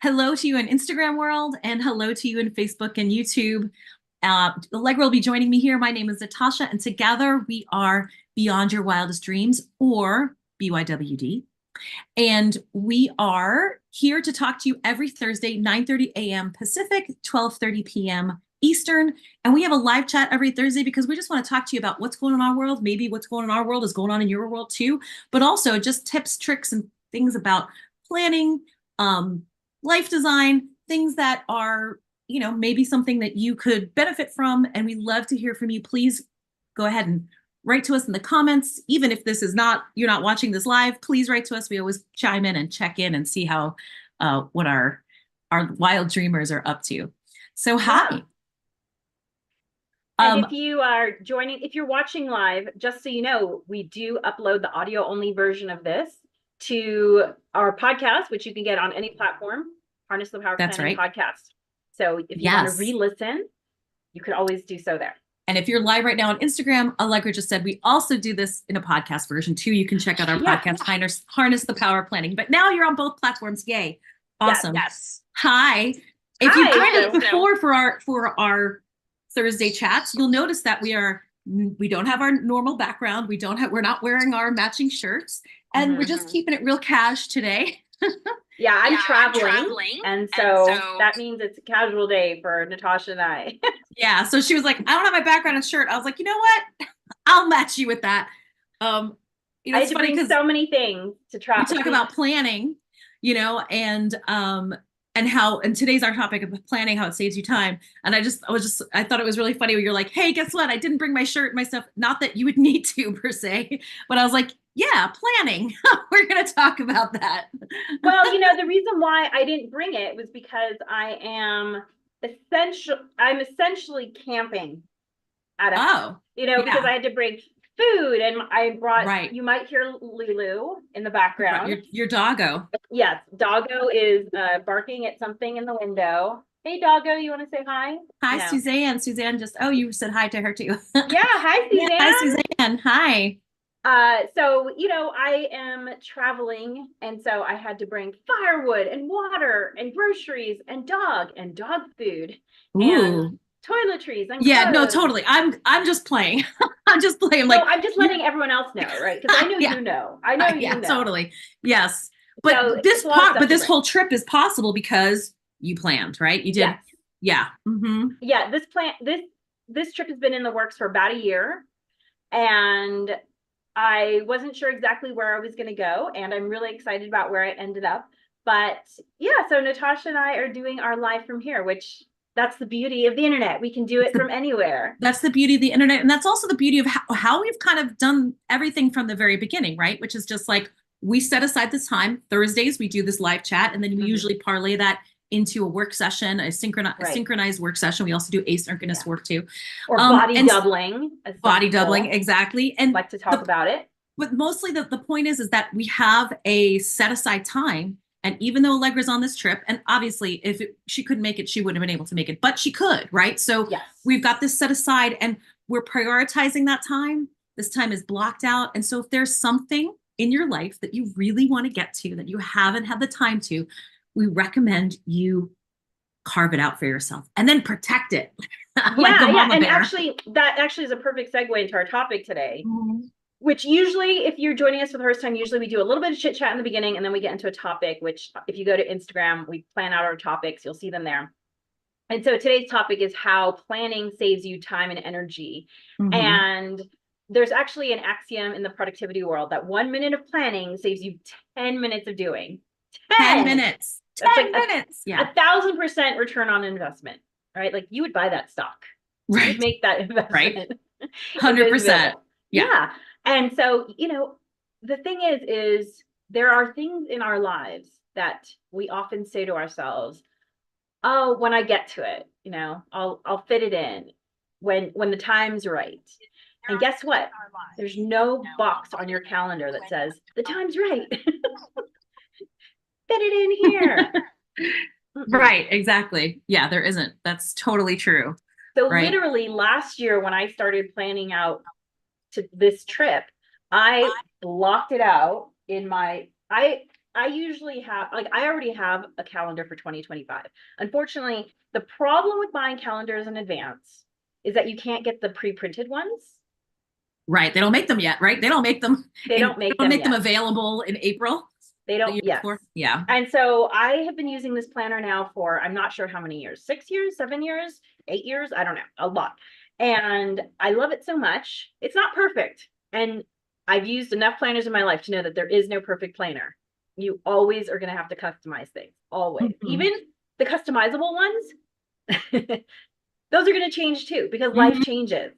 Hello to you in Instagram world, and hello to you in Facebook and YouTube. Allegra will be joining me here. My name is Natascha, and together we are Beyond Your Wildest Dreams, or BYWD. And we are here to talk to you every Thursday, 9:30 a.m. Pacific, 12:30 p.m. Eastern. And we have a live chat every Thursday because we just want to talk to you about what's going on in our world. Maybe what's going on in our world is going on in your world too, but also just tips, tricks, and things about planning, life design, things that are, maybe something that you could benefit from. And we love to hear from you. Please go ahead and write to us in the comments. Even if this is not, you're not watching this live, please write to us. We always chime in and check in and see how, what our wild dreamers are up to. So hi. And if you are joining, if you're watching live, just so you know, we do upload the audio only version of this to our podcast, which you can get on any platform, Harness the Power Planning Podcast. So if you want to re-listen, you could always do so there. And if you're live right now on Instagram, Allegra just said we also do this in a podcast version too. You can check out our podcast, Harness the Power Planning. But now you're on both platforms. Yay. Awesome. Yes. Hi. If you joined us before for our Thursday chats, you'll notice that we don't have our normal background. We're not wearing our matching shirts, and we're just keeping it real cash today. Yeah, I'm traveling. And so that means it's a casual day for Natascha and I. Yeah, so she was like, I don't have my background and shirt. I was like, you know what? I'll match you with that. I had to bring so many things to travel. We talk about planning, and today's our topic of planning, how it saves you time. And I thought it was really funny when you're like, hey, guess what? I didn't bring my shirt, my stuff. Not that you would need to per se, but I was like, yeah, planning. We're going to talk about that. Well, the reason why I didn't bring it was because I'm essentially camping at because I had to bring food, and I brought, you might hear Lulu in the background. Your doggo. Yes, doggo is barking at something in the window. Hey, doggo, you want to say hi? Hi, no. Suzanne. Suzanne you said hi to her too. Yeah, hi, Suzanne. Yeah, hi, Suzanne. Hi. So, I am traveling, and so I had to bring firewood and water and groceries and dog food and toiletries and clothes. No, totally. I'm just playing. I'm just playing. I'm just letting everyone else know, right? Because I know you know. I know you know. Totally. Yes. But this whole trip is possible because you planned, right? You did. Yes. Yeah. Mm-hmm. Yeah. This trip has been in the works for about a year, and I wasn't sure exactly where I was going to go, and I'm really excited about where I ended up. But yeah, so Natascha and I are doing our live from here, which that's the beauty of the internet. We can do it from anywhere. That's the beauty of the internet. And that's also the beauty of how we've kind of done everything from the very beginning, right? Which is just like, we set aside this time. Thursdays, we do this live chat, and then we usually parlay that into a work session, a synchronized work session. We also do asynchronous work too. Or body doubling. Body doubling, exactly. And like to talk about it. But mostly the point is that we have a set aside time. And even though Allegra's on this trip, and obviously if she couldn't make it, she wouldn't have been able to make it, but she could, right? So we've got this set aside, and we're prioritizing that time. This time is blocked out. And so if there's something in your life that you really want to get to, that you haven't had the time to, we recommend you carve it out for yourself and then protect it. And that actually is a perfect segue into our topic today. Which usually, if you're joining us for the first time, usually we do a little bit of chit chat in the beginning, and then we get into a topic, which if you go to Instagram, we plan out our topics, you'll see them there. And so today's topic is how planning saves you time and energy. And there's actually an axiom in the productivity world that 1 minute of planning saves you 10 minutes of doing. 10 minutes. 10 minutes. 1,000% return on investment, right? Like you would buy that stock. Right. You'd make that investment. Right. 100%. Yeah. And so, the thing is there are things in our lives that we often say to ourselves, oh, when I get to it, I'll fit it in when the time's right. And guess what? There's no box on your calendar that says the time's right. Fit it in here. Right. Exactly. Yeah, there isn't. That's totally true. So literally last year when I started planning out to this trip, I blocked it out in my, I I usually have, like, I already have a calendar for 2025. Unfortunately, the problem with buying calendars in advance is that you can't get the pre-printed ones. Right. They don't make them yet, right? They don't make them They don't make them them yet. available in April. They The don't, year yes. before. Yeah. And so I have been using this planner now for, I'm not sure how many years, 6 years, 7 years, 8 years, I don't know, a lot. And I love it so much. It's not perfect. And I've used enough planners in my life to know that there is no perfect planner. You always are going to have to customize things, always. Even the customizable ones, those are going to change too, because life changes.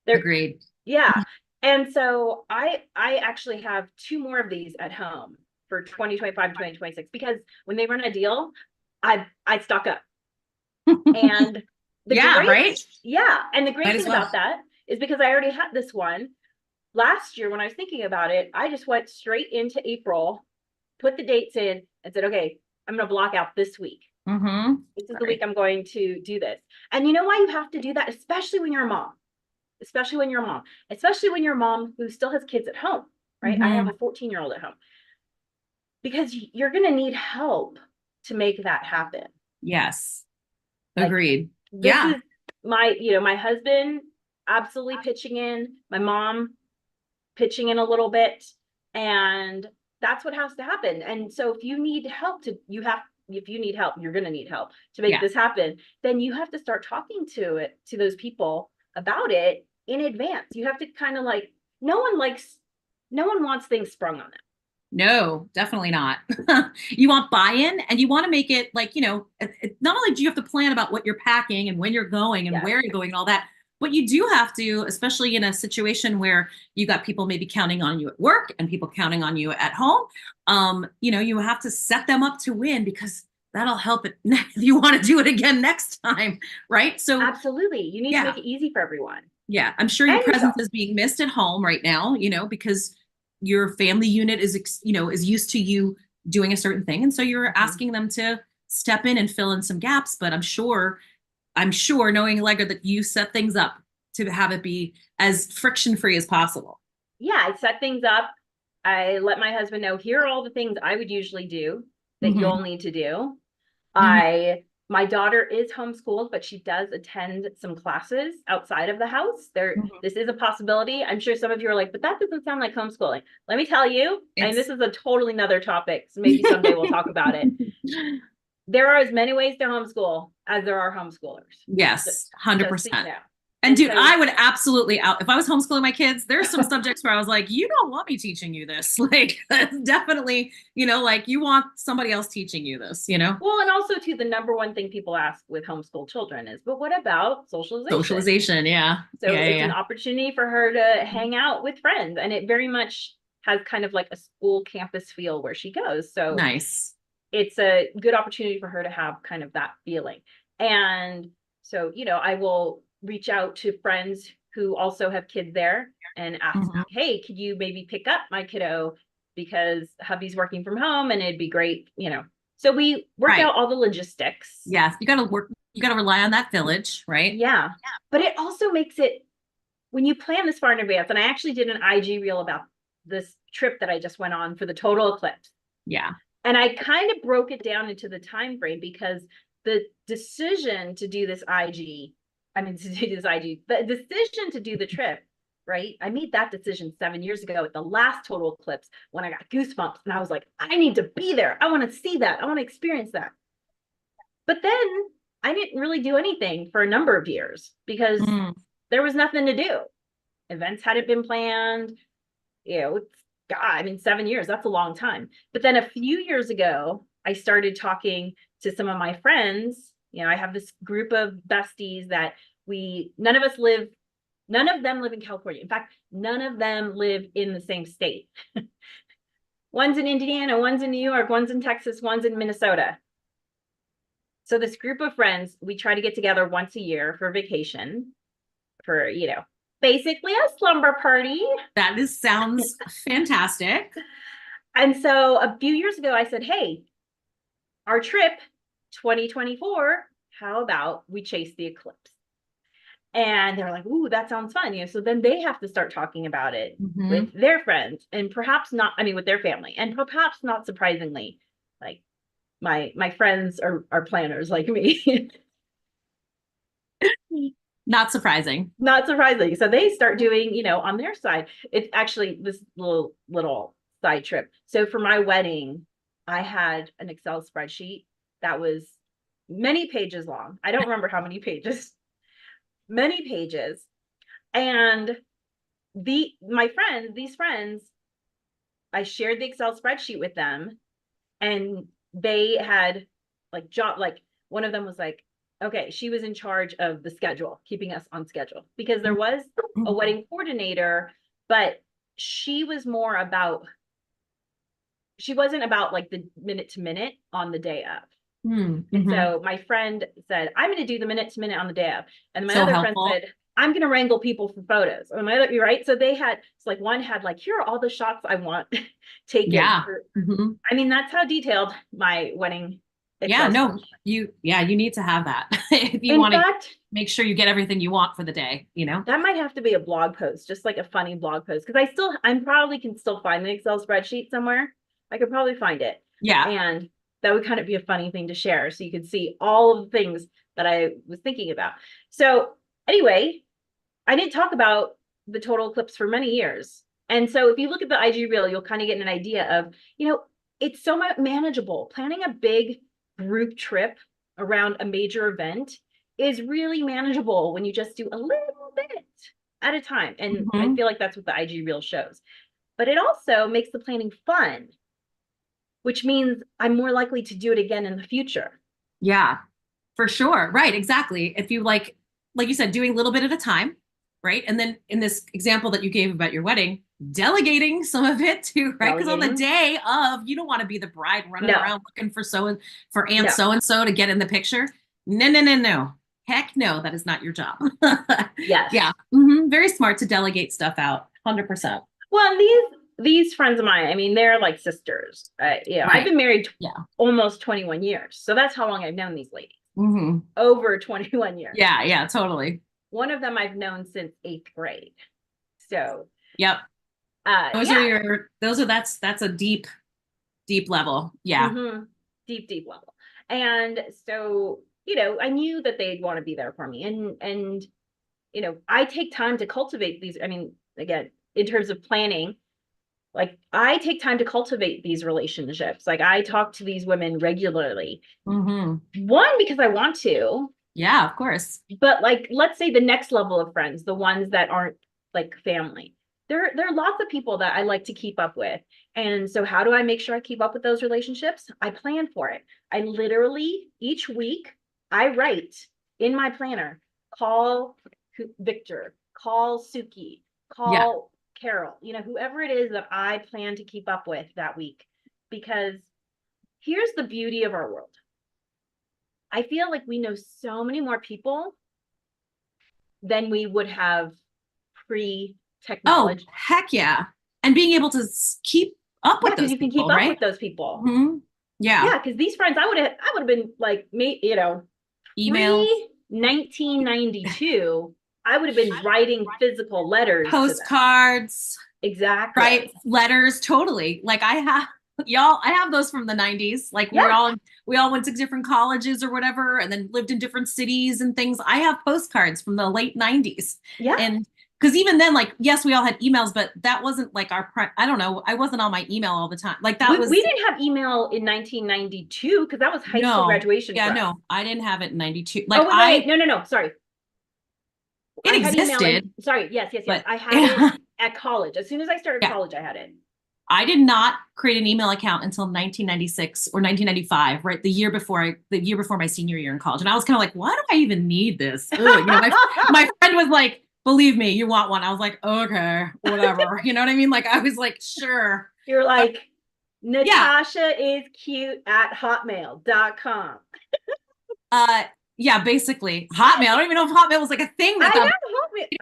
Agreed. Yeah. And so I actually have 2 more of these at home for 2025, 2026, because when they run a deal, I stock up. And the great thing about that is because I already had this one last year when I was thinking about it, I just went straight into April, put the dates in and said, okay, I'm going to block out this week. This is the week I'm going to do this. And you know why you have to do that? Especially when you're a mom. Especially when you're a mom who still has kids at home, right? I have a 14-year-old at home. Because you're going to need help to make that happen. Yes. Agreed. This is my husband absolutely pitching in, my mom pitching in a little bit, and that's what has to happen. And so if you need help you're going to need help to make this happen, then you have to start talking to those people about it in advance. You have to kind of like, no one wants things sprung on them. No, definitely not. You want buy-in, and you want to make it like, not only do you have to plan about what you're packing and when you're going and where you're going and all that, but you do have to, especially in a situation where you got people maybe counting on you at work and people counting on you at home. You have to set them up to win, because that'll help it if you want to do it again next time. Right. So absolutely. You need to make it easy for everyone. Yeah. I'm sure your presence is being missed at home right now, because your family unit is used to you doing a certain thing. And so you're asking them to step in and fill in some gaps. But I'm sure knowing Allegra that you set things up to have it be as friction-free as possible. Yeah, I set things up. I let my husband know, here are all the things I would usually do that you'll need to do. My daughter is homeschooled, but she does attend some classes outside of the house. This is a possibility. I'm sure some of you are like, but that doesn't sound like homeschooling. Let me tell you, and this is a totally another topic, so maybe someday we'll talk about it. There are as many ways to homeschool as there are homeschoolers. Yes, 100%. And dude, I would absolutely if I was homeschooling my kids, there's some subjects where I was like, you don't want me teaching you this. Like, that's definitely, like you want somebody else teaching you this, Well, and also too, the number one thing people ask with homeschool children is, but what about socialization? Socialization, yeah. So it's an opportunity for her to hang out with friends. And it very much has kind of like a school campus feel where she goes. So nice. It's a good opportunity for her to have kind of that feeling. And so, I will reach out to friends who also have kids there and ask, hey, could you maybe pick up my kiddo, because hubby's working from home and it'd be great, So we work out all the logistics. Yes, you got to rely on that village, right? Yeah. But it also makes it, when you plan this far in advance, and I actually did an IG reel about this trip that I just went on for the total eclipse. Yeah. And I kind of broke it down into the time frame, because the decision to do this the decision to do the trip, right? I made that decision 7 years ago at the last total eclipse when I got goosebumps, and I was like, I need to be there. I want to see that. I want to experience that. But then I didn't really do anything for a number of years because there was nothing to do. Events hadn't been planned. 7 years, that's a long time. But then a few years ago, I started talking to some of my friends. I have this group of besties that none of them live in California. In fact, none of them live in the same state. One's in Indiana, one's in New York, one's in Texas, one's in Minnesota. So this group of friends, we try to get together once a year for vacation, for, basically a slumber party. That sounds fantastic. And so a few years ago, I said, hey, our trip 2024, how about we chase the eclipse? And they're like, ooh, that sounds fun. So then they have to start talking about it Mm-hmm. with their friends, and perhaps not, I mean, with their family. And perhaps not surprisingly, like my friends are planners like me. Not surprising. Not surprising. So they start doing, on their side. It's actually this little side trip. So for my wedding, I had an Excel spreadsheet that was many pages long. I don't remember how many pages, many pages. And these friends, I shared the Excel spreadsheet with them, and they had like one of them was like, okay, she was in charge of the schedule, keeping us on schedule, because there was a wedding coordinator, but she wasn't about like the minute to minute on the day of. Mm-hmm. And so my friend said, I'm going to do the minute to minute on the day of. And my So other helpful. friend said, I'm going to wrangle people for photos. And my other, right? So they had, it's like one had like, here are all the shots I want taken. Yeah. Mm-hmm. I mean, that's how detailed my wedding Yeah, Excel no, spreadsheet. you need to have that if you In want to fact, make sure you get everything you want for the day, that might have to be a blog post, just like a funny blog post. Because I'm probably can still find the Excel spreadsheet somewhere. I could probably find it. Yeah. And that would kind of be a funny thing to share. So you could see all of the things that I was thinking about. So anyway, I didn't talk about the total eclipse for many years. And so if you look at the IG reel, you'll kind of get an idea of, it's so much manageable. Planning a big group trip around a major event is really manageable when you just do a little bit at a time. And I Mm-hmm. feel like that's what the IG reel shows. But it also makes the planning fun, which means I'm more likely to do it again in the future. Yeah, for sure. Right, exactly. If you like you said, doing a little bit at a time, right? And then in this example that you gave about your wedding, delegating some of it too, right? Because on the Delegating. day of, you don't want to be the bride running No, around looking for Aunt no. so and so to get in the picture. No, no, no, no. Heck no, that is not your job. Yes. Yeah. Mm-hmm. Very smart to delegate stuff out. 100%. Well, these friends of mine, I mean, they're like sisters. I've Right. been married Yeah. almost 21 years. So that's how long I've known these ladies. Mm-hmm. Over 21 years. Yeah, yeah, totally. One of them I've known since 8th grade. So, Yep. yeah. That's a deep level. Yeah. Mm-hmm. Deep level. And so, I knew that they'd want to be there for me. And I take time to cultivate these. I mean, again, in terms of planning, like I take time to cultivate these relationships. Like I talk to these women regularly. Mm-hmm. One, because I want to. Yeah, of course. But like, let's say the next level of friends, the ones that aren't like family. There are lots of people that I like to keep up with. And so how do I make sure I keep up with those relationships? I plan for it. I literally each week I write in my planner, call Victor, call Suki, Yeah. call Carol, whoever it is that I plan to keep up with that week. Because here's the beauty of our world. I feel like we know so many more people than we would have pre-technology. Oh, heck yeah. And being able to keep up with those you can people, keep up right? with those people. Mm-hmm. Yeah. Yeah, because these friends, I would have been like me, Emails, pre-1992, I would have been writing physical letters. postcards. Exactly. Right. Letters, totally. Like I have those from the 90s. Like Yeah. we all went to different colleges or whatever and then lived in different cities and things. I have postcards from the late 90s. Yeah. And because even then, like, yes, we all had emails, but that wasn't like I don't know. I wasn't on my email all the time. Like that we didn't have email in 1992 because that was high school graduation. Yeah, for no, us. I didn't have it in 92. Like wait. No. Sorry. It existed. Sorry. Yes. But, I had it at college. As soon as I started college, I had it. I did not create an email account until 1996 or 1995, right? The year before my senior year in college. And I was kind of like, why do I even need this? My friend was like, believe me, you want one. I was like, okay, whatever. You know what I mean? Like, I was like, sure. You're like, Natascha is cute at hotmail.com. Yeah, basically Hotmail. I don't even know if Hotmail was like a thing. I know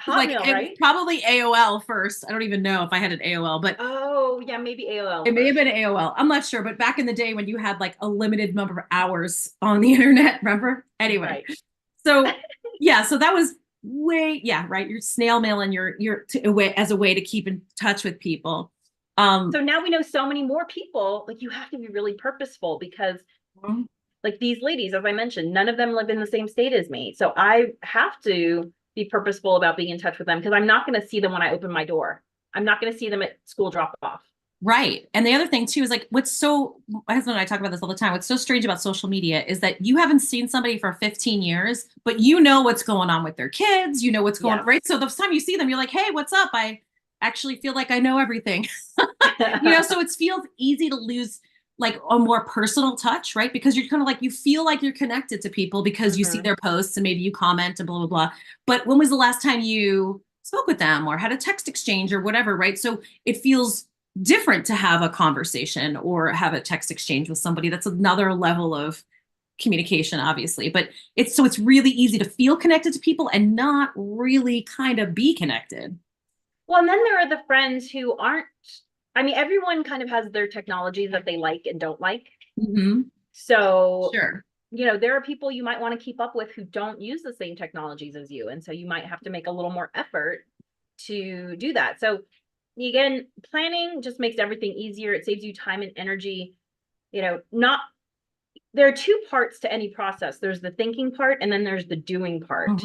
Hotmail, like, right? It was probably AOL first. I don't even know if I had an AOL, but oh yeah, maybe AOL. It may have been AOL. I'm not sure, but back in the day when you had like a limited number of hours on the internet, remember? Anyway, right. So yeah, so that was right. You're snail mailing as a way to keep in touch with people. So now we know so many more people, like you have to be really purposeful because like these ladies, as I mentioned, none of them live in the same state as me. So I have to be purposeful about being in touch with them because I'm not going to see them when I open my door. I'm not going to see them at school drop off. Right. And the other thing too is like my husband and I talk about this all the time. What's so strange about social media is that you haven't seen somebody for 15 years, but you know what's going on with their kids, you know what's going on, right? So the time you see them, you're like, hey, what's up? I actually feel like I know everything. So it feels easy to lose like a more personal touch, right? Because you're kind of like, you feel like you're connected to people because you see their posts and maybe you comment and blah, blah, blah. But when was the last time you spoke with them or had a text exchange or whatever, right? So it feels different to have a conversation or have a text exchange with somebody. That's another level of communication, obviously. But it's really easy to feel connected to people and not really kind of be connected. Well, and then there are the friends who aren't, I mean, everyone kind of has their technologies that they like and don't like. So, sure. There are people you might want to keep up with who don't use the same technologies as you. And so you might have to make a little more effort to do that. So again, planning just makes everything easier. It saves you time and energy. There are two parts to any process. There's the thinking part and then there's the doing part.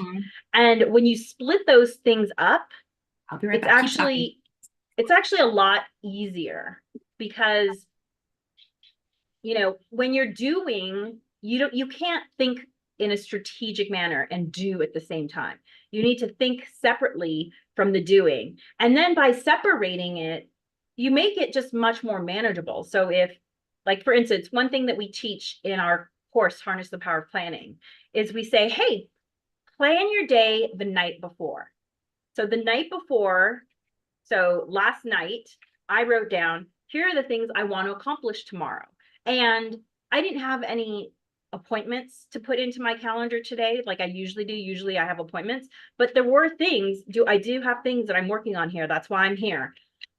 And when you split those things up, I'll be right it's back. actually a lot easier because when you're doing, you can't think in a strategic manner and do at the same time. You need to think separately from the doing. And then by separating it, you make it just much more manageable. So if, like, for instance, one thing that we teach in our course, Harness the Power of Planning, is we say, hey, plan your day the night before. So the night before, so last night, I wrote down, here are the things I want to accomplish tomorrow. And I didn't have any appointments to put into my calendar today, like I usually do. Usually I have appointments, but there were things, I do have things that I'm working on here. That's why I'm here,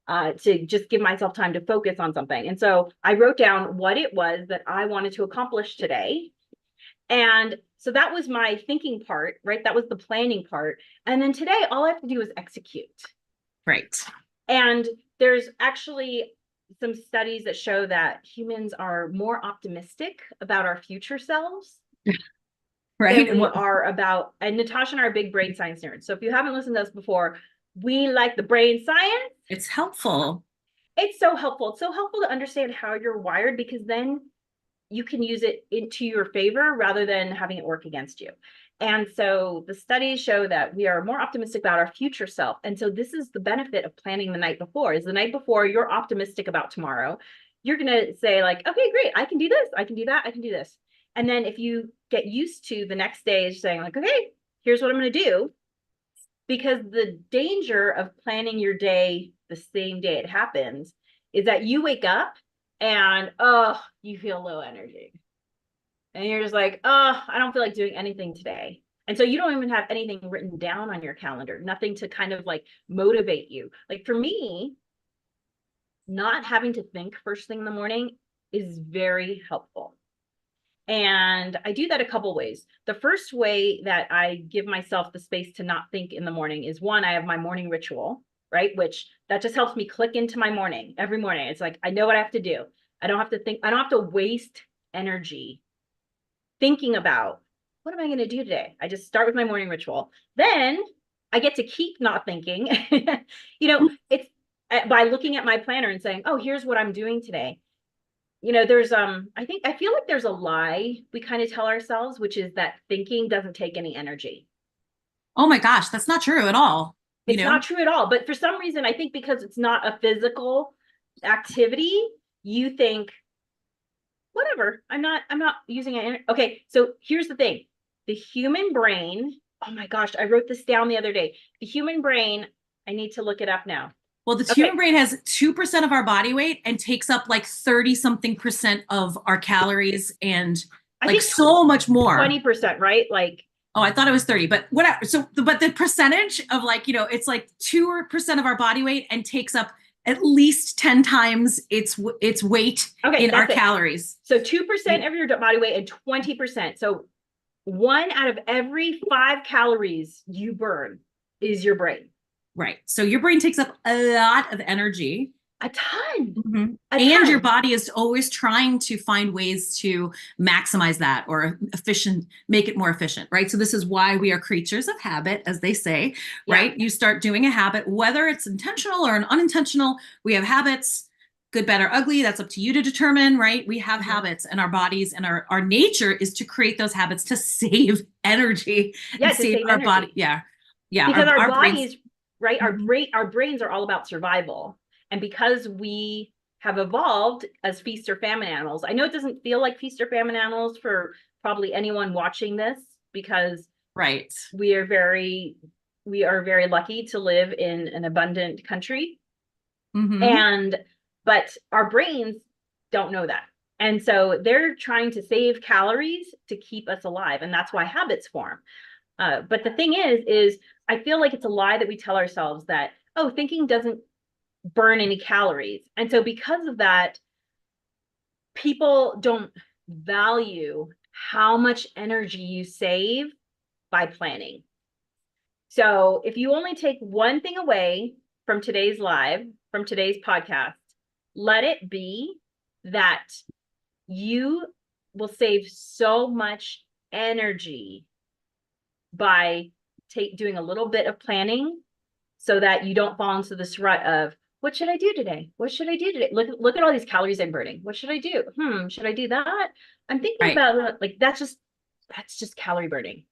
to just give myself time to focus on something. And so I wrote down what it was that I wanted to accomplish today. And so that was my thinking part, right? That was the planning part. And then today, all I have to do is execute. Right. And there's actually some studies that show that humans are more optimistic about our future selves. Right. Than we are about, and Natascha and I are big brain science nerds. So if you haven't listened to us before, we like the brain science. It's helpful. It's so helpful. It's so helpful to understand how you're wired because then you can use it into your favor rather than having it work against you. And so the studies show that we are more optimistic about our future self. And so this is the benefit of planning the night before, is the night before you're optimistic about tomorrow. You're going to say like, okay, great. I can do this. I can do that. I can do this. And then if you get used to the next day is saying like, okay, here's what I'm going to do. Because the danger of planning your day the same day it happens is that you wake up and, you feel low energy. And you're just like, I don't feel like doing anything today. And so you don't even have anything written down on your calendar, nothing to kind of like motivate you. Like for me, not having to think first thing in the morning is very helpful. And I do that a couple ways. The first way that I give myself the space to not think in the morning is one, I have my morning ritual, right? Which that just helps me click into my morning every morning. It's like, I know what I have to do. I don't have to think, I don't have to waste energy thinking about what am I going to do today? I just start with my morning ritual. Then I get to keep not thinking. It's by looking at my planner and saying, oh, here's what I'm doing today. There's I feel like there's a lie we kind of tell ourselves, which is that thinking doesn't take any energy. Oh my gosh, that's not true at all. It's not true at all. But for some reason, I think because it's not a physical activity, you think, whatever, I'm not using it. Okay, so here's the thing. The human brain, oh my gosh, I wrote this down the other day. The human brain, I need to look it up now. Well, the human brain has 2% of our body weight and takes up like 30-something% of our calories and like so much more. 20%, right? Like, oh, I thought it was 30, but whatever. So, but the percentage of like, it's like 2% of our body weight and takes up at least 10 times its weight in our calories. So 2% of your body weight and 20%. So 1 out of every 5 calories you burn is your brain. Right. So your brain takes up a lot of energy. A ton. Mm-hmm. A And ton. your body is always trying to find ways to maximize that or make it more efficient, right? So this is why we are creatures of habit, as they say, right? You start doing a habit, whether it's intentional or an unintentional, we have habits, good, bad, or ugly. That's up to you to determine, right? We have habits, and our bodies and our nature is to create those habits to save energy and to save save our energy. body. Yeah. Yeah. Because our brains, bodies, right? Our brains are all about survival. And because we have evolved as feast or famine animals, I know it doesn't feel like feast or famine animals for probably anyone watching this, because right. we are very lucky to live in an abundant country. But our brains don't know that. And so they're trying to save calories to keep us alive. And that's why habits form. But the thing is I feel like it's a lie that we tell ourselves that, oh, thinking doesn't burn any calories. And so because of that, people don't value how much energy you save by planning. So if you only take one thing away from today's podcast, let it be that you will save so much energy by doing a little bit of planning, so that you don't fall into this rut of, what should I do today? What should I do today? Look at all these calories I'm burning. What should I do? Should I do that? I'm thinking about, like, that's just calorie burning.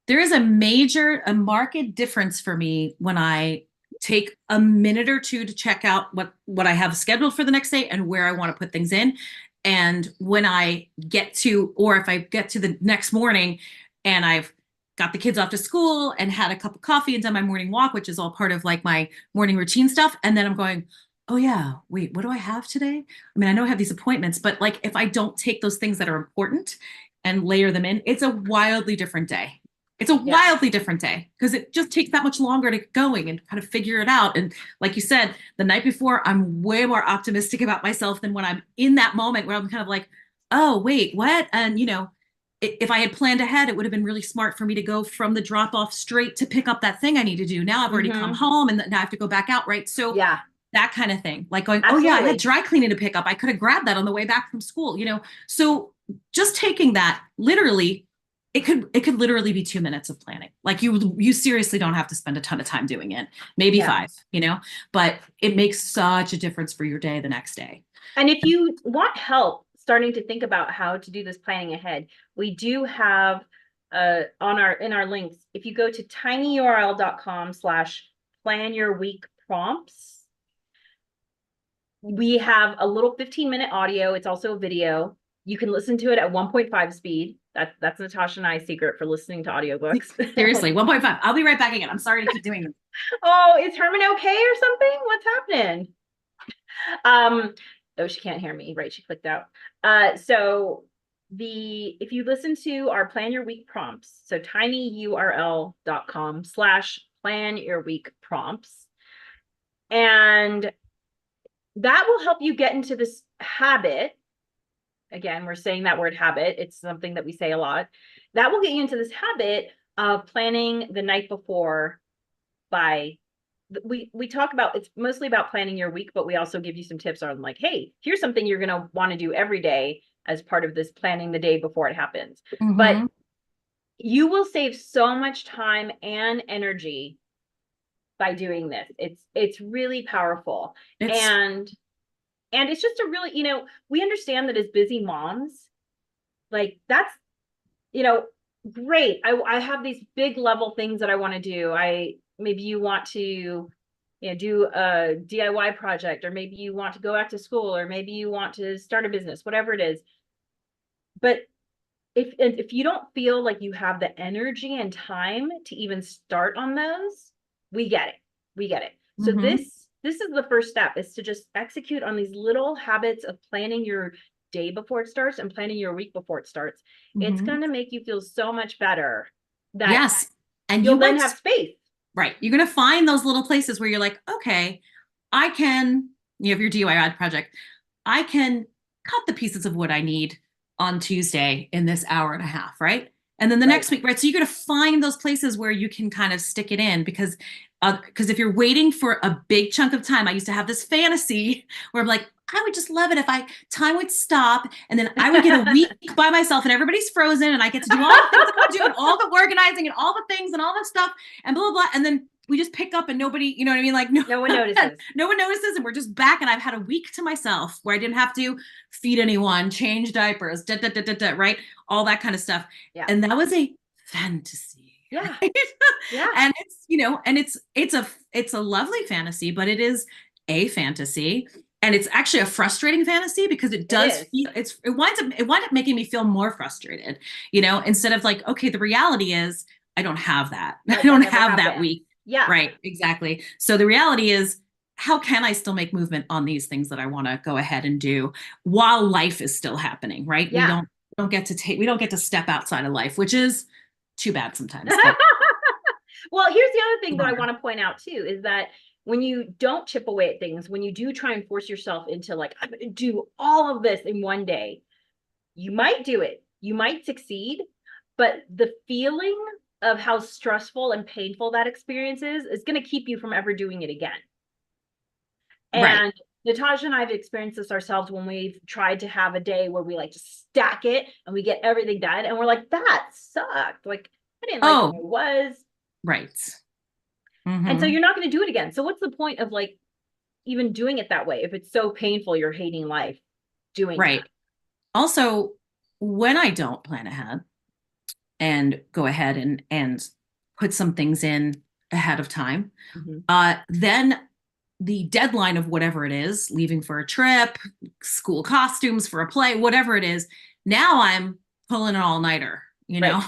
There is a marked difference for me when I take a minute or two to check out what I have scheduled for the next day and where I want to put things in. And when I get to, or if I get to the next morning and I've got the kids off to school and had a cup of coffee and done my morning walk, which is all part of like my morning routine stuff. And then I'm going, oh yeah, wait, what do I have today? I mean, I know I have these appointments, but like if I don't take those things that are important and layer them in, it's a wildly different day. It's a wildly different day because it just takes that much longer to get going and kind of figure it out. And like you said, the night before, I'm way more optimistic about myself than when I'm in that moment where I'm kind of like, oh, wait, what? And, if I had planned ahead, it would have been really smart for me to go from the drop off straight to pick up that thing I need to do. Now I've already come home and now I have to go back out, right? So that kind of thing, like going, oh yeah, I had dry cleaning to pick up. I could have grabbed that on the way back from school, So just taking that literally, it could literally be 2 minutes of planning. Like you seriously don't have to spend a ton of time doing it, maybe 5, but it makes such a difference for your day the next day. And if you want help starting to think about how to do this planning ahead, we do have in our links, if you go to tinyurl.com/plan your week prompts, we have a little 15-minute audio. It's also a video. You can listen to it at 1.5 speed. That's Natasha and I's secret for listening to audiobooks. Seriously, 1.5. I'll be right back again. I'm sorry to keep doing this. Oh, is Herman okay or something? What's happening? Oh, she can't hear me. Right, she clicked out. So if you listen to our plan your week prompts, so tinyurl.com/plan your week prompts, and that will help you get into this habit. Again, we're saying that word habit. It's something that we say a lot. That will get you into this habit of planning the night before. We talk about, it's mostly about planning your week, but we also give you some tips on like, hey, here's something you're going to want to do every day as part of this planning the day before it happens. But you will save so much time and energy by doing this. It's really powerful. And it's just a really, we understand that as busy moms, like that's, great. I have these big level things that I want to do. Maybe you want to, do a DIY project, or maybe you want to go back to school, or maybe you want to start a business, whatever it is. But if you don't feel like you have the energy and time to even start on those, we get it. So this is the first step, is to just execute on these little habits of planning your day before it starts and planning your week before it starts. It's going to make you feel so much better that and you'll then have space. Right. You're going to find those little places where you're like, okay, I can, you have your DIY project, I can cut the pieces of wood I need on Tuesday in this hour and a half, right? And then the next week, right? So you're going to find those places where you can kind of stick it in because if you're waiting for a big chunk of time, I used to have this fantasy where I'm like, I would just love it if time would stop and then I would get a week by myself and everybody's frozen and I get to do all the things I want to do and all the organizing and all the things and all that stuff and blah, blah, blah. And then we just pick up and nobody, you know what I mean? Like no one notices. No one notices and we're just back and I've had a week to myself where I didn't have to feed anyone, change diapers, right? All that kind of stuff. Yeah. And that was a fantasy. Yeah. Right? Yeah. And it's a lovely fantasy, but it is a fantasy. And it's actually a frustrating fantasy because it winds up making me feel more frustrated, instead of like, okay, the reality is I don't have that. I don't have that week. Yeah. Right. Exactly. So the reality is, how can I still make movement on these things that I want to go ahead and do while life is still happening? Right. Yeah. We don't get to step outside of life, which is too bad sometimes. Well, here's the other thing that I want to point out too, is that when you don't chip away at things, when you do try and force yourself into like, I'm going to do all of this in one day, you might do it. You might succeed, but the feeling of how stressful and painful that experience is going to keep you from ever doing it again. And right. Natascha and I have experienced this ourselves when we've tried to have a day where we like to stack it and we get everything done. And we're like, that sucked. Like, I didn't like what it was. Right. Mm-hmm. And so you're not going to do it again. So what's the point of like even doing it that way? If it's so painful, you're hating life doing right. That. Also, when I don't plan ahead and go ahead and put some things in ahead of time, then the deadline of whatever it is, leaving for a trip, school costumes for a play, whatever it is, now I'm pulling an all-nighter, right.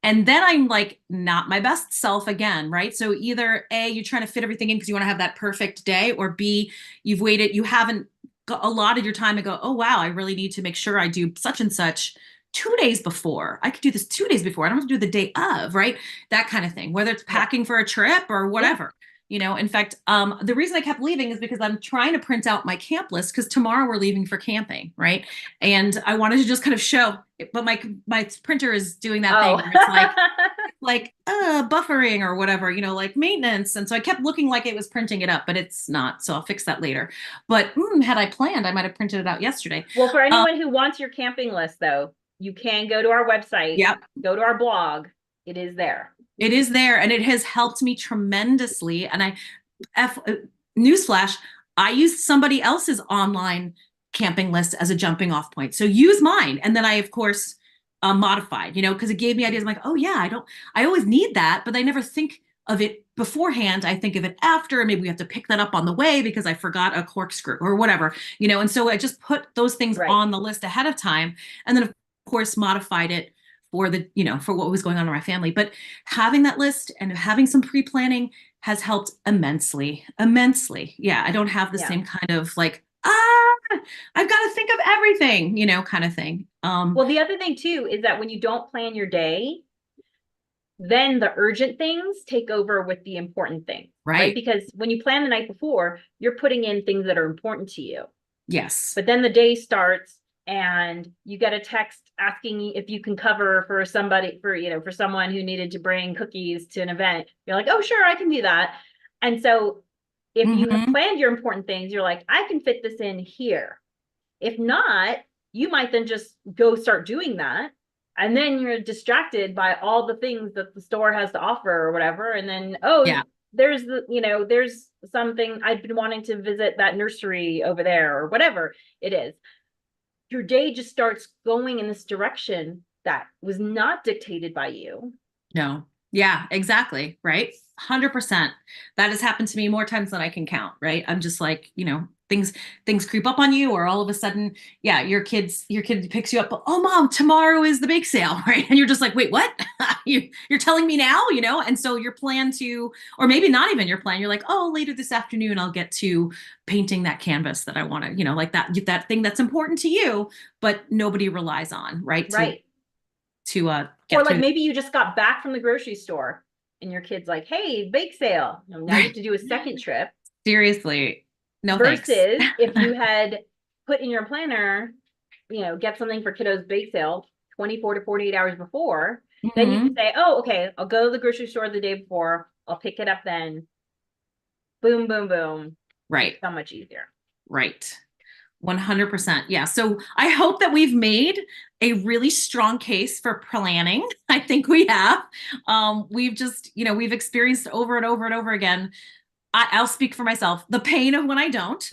And then I'm like not my best self again, right? So either A, you're trying to fit everything in because you want to have that perfect day, or B, you haven't allotted your time and go, oh, wow, I really need to make sure I do such and such 2 days before. I could do this 2 days before. I don't have to do the day of, right? That kind of thing, whether it's packing for a trip or whatever. In fact, the reason I kept leaving is because I'm trying to print out my camp list because tomorrow we're leaving for camping, right? And I wanted to just kind of show, but my printer is doing that thing where it's like buffering or whatever, like maintenance. And so I kept looking like it was printing it up, but it's not. So I'll fix that later. But had I planned, I might have printed it out yesterday. Well, for anyone who wants your camping list, though, you can go to our website, go to our blog. It is there. It is there, and it has helped me tremendously. And newsflash, I used somebody else's online camping list as a jumping off point. So use mine. And then I, of course, modified, because it gave me ideas. I'm like, oh yeah, I always need that, but I never think of it beforehand. I think of it after, and maybe we have to pick that up on the way because I forgot a corkscrew or whatever, and so I just put those things on the list ahead of time. And then of course, modified it for for what was going on in my family. But having that list and having some pre-planning has helped immensely. Yeah. I don't have the same kind of like, I've got to think of everything, kind of thing. Well, the other thing too, is that when you don't plan your day, then the urgent things take over with the important things, right? Because when you plan the night before, you're putting in things that are important to you. Yes. But then the day starts and you get a text asking if you can cover for somebody, for someone who needed to bring cookies to an event. You're like, oh, sure, I can do that. And so if you have planned your important things, you're like, I can fit this in here. If not, you might then just go start doing that. And then you're distracted by all the things that the store has to offer or whatever. And then, there's there's something I've been wanting to visit that nursery over there or whatever it is. Your day just starts going in this direction that was not dictated by you. No. Yeah, exactly. Right. 100%. That has happened to me more times than I can count. Right. I'm just like, things creep up on you, or all of a sudden, your kid picks you up. Oh, mom, tomorrow is the bake sale. Right. And you're just like, wait, what? You're telling me now, and so your plan or maybe not even your plan. You're like, oh, later this afternoon, I'll get to painting that canvas that I want to, like that thing that's important to you, but nobody relies on. Right. Right. Or like maybe you just got back from the grocery store and your kid's like, hey, bake sale. Now you have to do a second trip. Seriously. No, versus if you had put in your planner, get something for kiddos bake sale 24 to 48 hours before, then you Mhm. can say, oh, okay, I'll go to the grocery store the day before. I'll pick it up then. Boom, boom, boom. Right. It's so much easier. Right. 100%. Yeah. So I hope that we've made a really strong case for planning. I think we have. We've just, we've experienced over and over and over again. I'll speak for myself, the pain of when I don't,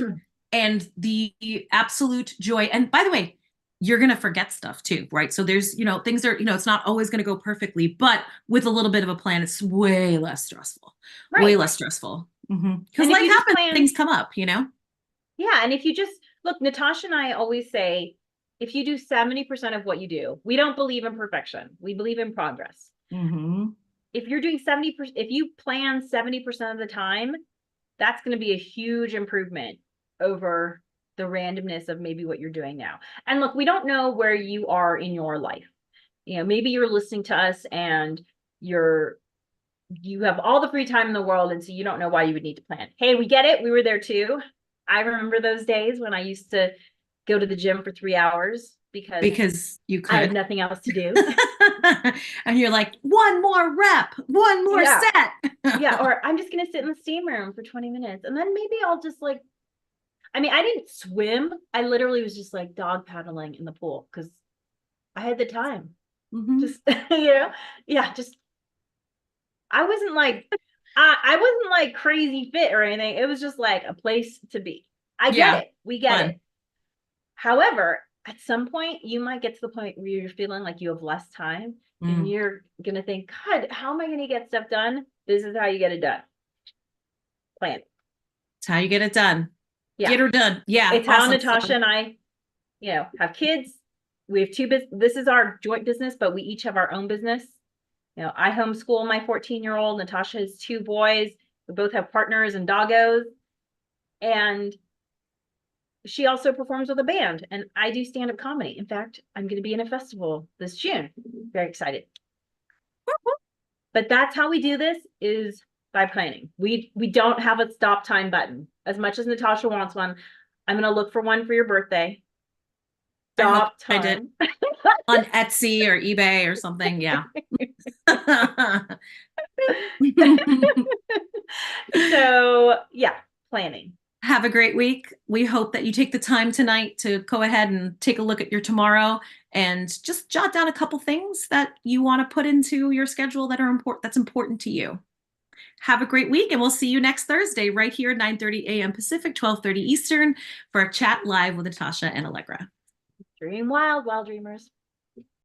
and the absolute joy. And by the way, you're going to forget stuff too, right? So there's, things are, it's not always going to go perfectly, but with a little bit of a plan, it's way less stressful, way Right. less stressful. Because And if life you just happens, plan, things come up, yeah, and if you just look, Natasha and I always say, if you do 70% of what you do, we don't believe in perfection. We believe in progress. Mm-hmm. If you're doing 70%, if you plan 70% of the time, that's going to be a huge improvement over the randomness of maybe what you're doing now. And look, we don't know where you are in your life. Maybe you're listening to us and you have all the free time in the world, and so you don't know why you would need to plan. Hey, we get it. We were there too. I remember those days when I used to go to the gym for 3 hours Because you I had could. nothing else to do. And you're like, one more rep, one more Yeah. set. Yeah. Or I'm just going to sit in the steam room for 20 minutes and then maybe I'll just I didn't swim. I literally was just like dog paddling in the pool because I had the time. Mm-hmm. Just, yeah, just, I wasn't I wasn't like crazy fit or anything. It was just like a place to be. I get Yeah, it. We get fun. it. However, at some point, you might get to the point where you're feeling like you have less time and Mm. you're going to think, God, how am I going to get stuff done? This is how you get it done. Plan. It's how you get it done. Yeah. Get her done. Yeah, It's how awesome. Natasha and I, have kids. We have two business. This is our joint business, but we each have our own business. I homeschool my 14-year-old. Natasha has two boys. We both have partners and doggos. And she also performs with a band, and I do stand-up comedy. In fact, I'm going to be in a festival this June. Very excited. But that's how we do this, is by planning. We don't have a stop time button. As much as Natasha wants one, I'm going to look for one for your birthday. I hope Stop I did time. on Etsy or eBay or something. Yeah. So yeah, planning. Have a great week. We hope that you take the time tonight to go ahead and take a look at your tomorrow and just jot down a couple things that you want to put into your schedule that's important to you. Have a great week, and we'll see you next Thursday right here at 9:30 a.m. Pacific, 12:30 Eastern for a chat live with Natasha and Allegra. Dream wild, wild dreamers.